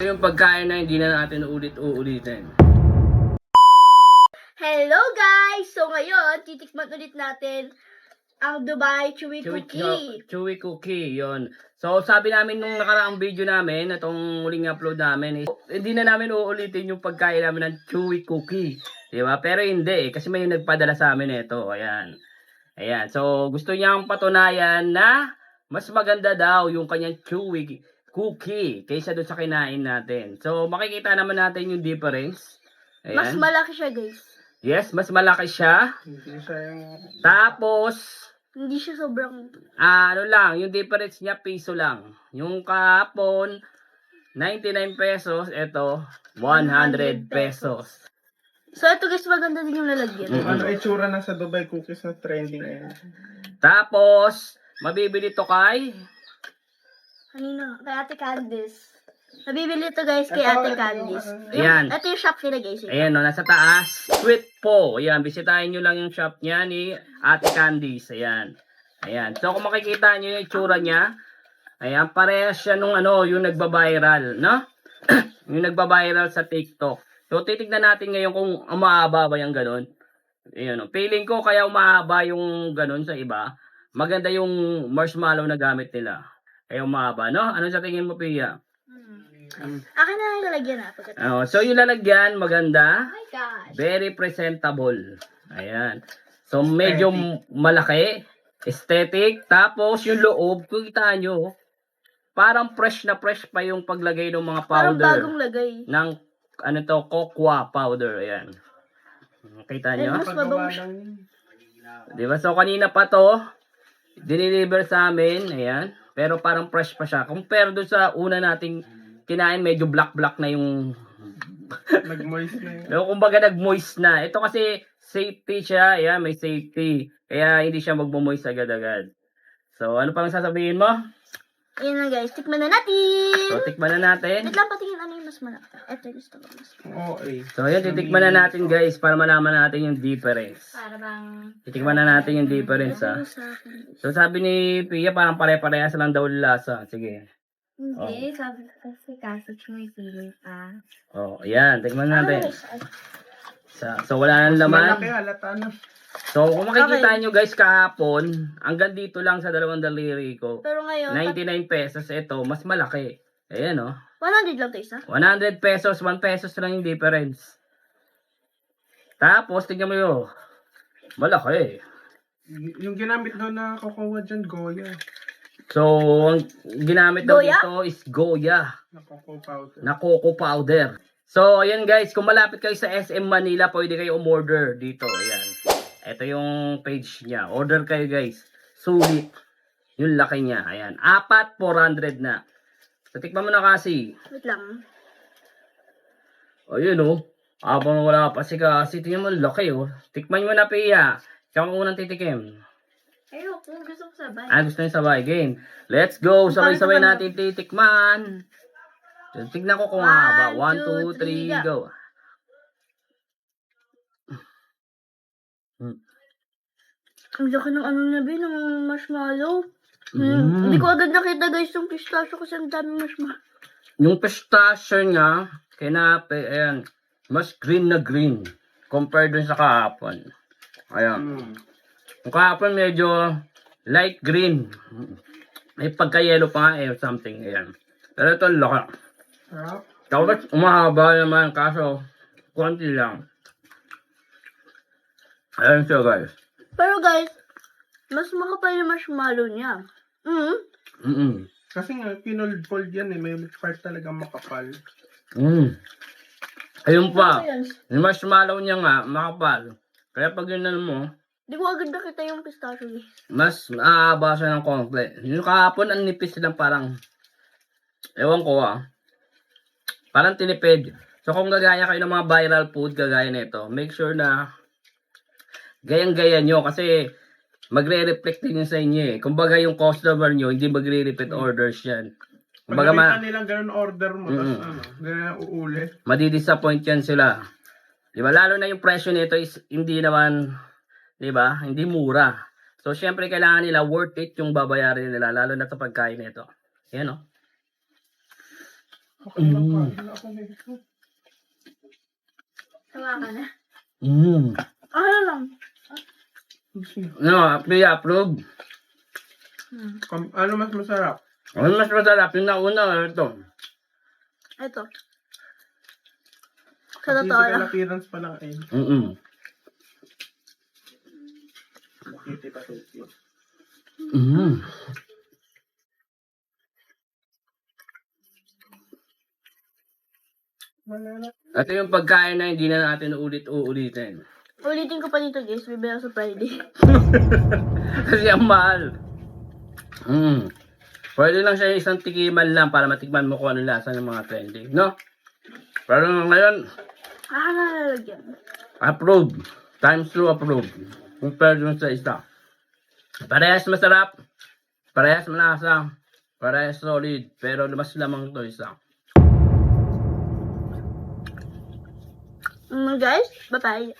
yung pagkain na hindi na natin uulitin. Hello guys! So ngayon, titikman ulit natin ang Dubai Chewy Cookie. Chewy Cookie, yon. So, sabi namin nung nakaraang video namin, itong muling upload namin, hindi na namin uulitin yung pagkain namin ng Chewy Cookie. Diba? Pero hindi kasi may nagpadala sa amin ito. Ayan. Ayan. So, gusto niyang patunayan na mas maganda daw yung kanyang Chewy Cookie kaysa doon sa kinain natin. So, makikita naman natin yung difference. Ayan. Mas malaki siya guys. Yes, mas malaki siya. Hindi siya yung... Tapos, Hindi siya sobrang... ano lang, yung difference niya, piso lang. Yung kahapon, 99 pesos, ito, 100 pesos. So ito guys, maganda din yung lalagyan. Ano itsura na sa Dubai cookies na trending ngayon? Tapos, mabibili to kay, Kanina, kay Ate Candice. Nabibili ito guys kay Ito, Ate ito, Candice. Ayan. Ito yung shop nila guys. ayan no, nasa taas, Sweet Po. Ayan, bisitahin nyo lang yung shop niya ni Ate Candice. Ayan. Ayan. So, kung makikita nyo yung itsura niya, ayan, parehas siya nung ano, yung nagba-viral, no? Yung nagba-viral sa TikTok. So, titignan natin ngayon kung umahaba ba yung ganun. Ayan, no? Feeling ko kaya umahaba yung ganun sa iba. Maganda yung marshmallow na gamit nila. Kaya umahaba, no? Ano sa tingin mo, Pia? Akin na lang lalagyan na. So, yung lalagyan, maganda. Oh my gosh. Very presentable. Ayan. So, medyo malaki. Aesthetic. Tapos, yung loob, kung kita nyo, parang fresh na fresh pa yung paglagay ng mga Parang powder. bagong lagay. Ng, ano to, cocoa powder. Ayan. Kita nyo? Mas mabango siya. Diba? So, kanina pa to, diniliver sa amin. Ayan. Pero parang fresh pa siya. Compare doon sa una nating kinain, medyo black-black na yung... Nag-moist na yun. No, kumbaga nag-moist na. Ito kasi safety siya. Ayan, may safety. Kaya hindi siya magmo-moist agad-agad. So, ano pang sasabihin mo? Ayan na guys, tikman na natin. So, tikman na natin. Wait lang, patingin ano yung mas malaki. Ito gusto ko mas malaki. Oo eh. So, ayan, titikman na natin guys para malaman natin yung difference. Para bang... Titikman na natin yung difference ha. Sa akin. So, sabi ni Pia, parang pare-parehas lang daw lasa. Sige. Hindi, sabi ko kasi may feeling pa. Oh, ayan, tikman natin. Ano, So, wala nang laman. Malaki halata na. So, kung makikita nyo guys kahapon, hanggang dito lang sa dalawang daliri ko. Pero ngayon, 99 pesos, ito, mas malaki. Ayan o. 100 lang to isa. 100 pesos, 1 pesos lang yung difference. Tapos, tingnan mo yun. Malaki. Yung ginamit daw na kukuha dyan, Goya. So, ang ginamit daw Goya? dito is Goya Na cocoa powder. na cocoa powder. So, ayan guys, kung malapit kayo sa SM Manila, pwede kayo umorder dito. Ayan. Ito yung page niya. Order kayo guys. Sulit. Yung laki niya. Ayan. 400 na. So, tikman mo na kasi. Wait lang. Ayun oh. Habang wala pa si kasi, tingnan mo, laki oh. Tikman mo na, Pia. Ikaw ang unang titikim. Ayoko, gusto ko sabay. Gusto niyo sabay. Game. Let's go. Sabay-sabay natin titikman. So, tignan ko kung haba. 1, 2, 3, go. Ang laki ng ano na ng marshmallow. Mm. Hindi ko agad nakita guys yung pistachio kasi ang dami marshmallow. Yung pistachio niya, kinape, ayan, mas green na green compared dun sa kahapon. Ayan. Yung kahapon medyo light green. May pagka-yellow pa nga or something. Ayan. Pero ito laki. Sarap. Tapos umahaba naman kaso konti lang. Ayan siya guys. Pero guys, mas makapal yung marshmallow niya. Kasi nga, pinold-fold yan eh. May part talaga makapal. Ayun pa. Ano yan? Yung marshmallow niya nga, makapal. Kaya pag yun mo, Hindi ko agad nakita yung pistachio guys. mas maahaba siya ng konti. Yung kahapon, ang nipis lang parang, ewan ko parang tinipid. So kung gagaya kayo ng mga viral food, kagaya nito, make sure na gayang-gaya nyo kasi magre-reflect din yun sa inyo eh. Kumbaga yung customer nyo, hindi magre-repeat orders yan. Pag Kumbaga nakita nilang ganun order mo, tapos ano, ganun uuli. madidisappoint yan sila. Diba? Lalo na yung presyo nito is hindi naman, diba? Hindi mura. So, syempre kailangan nila worth it yung babayarin nila, lalo na sa pagkain nito. Yan o. Okay lang pa. Wala ako nito. Tawa ka na. Ano lang? No, approve. Ano mas masarap? Ano mas masarap? Yung nauna o ito? Ito. Sa totoo Physical lang. appearance pa lang ay. Kitty pa ito. Wala na. Ito yung pagkain na hindi na natin uulitin. Ulitin ko pa dito guys, bibili ako sa Friday. Kasi ang mahal. Pwede lang siya isang tikiman lang para matikman mo kung ano lasa ng mga trending, no? Pero ngayon, Nalagyan. approve. Times 2 approve. Compare dun sa isa. Parehas masarap. Parehas malasa. Parehas solid. Pero mas lamang to isa. Guys, bye-bye.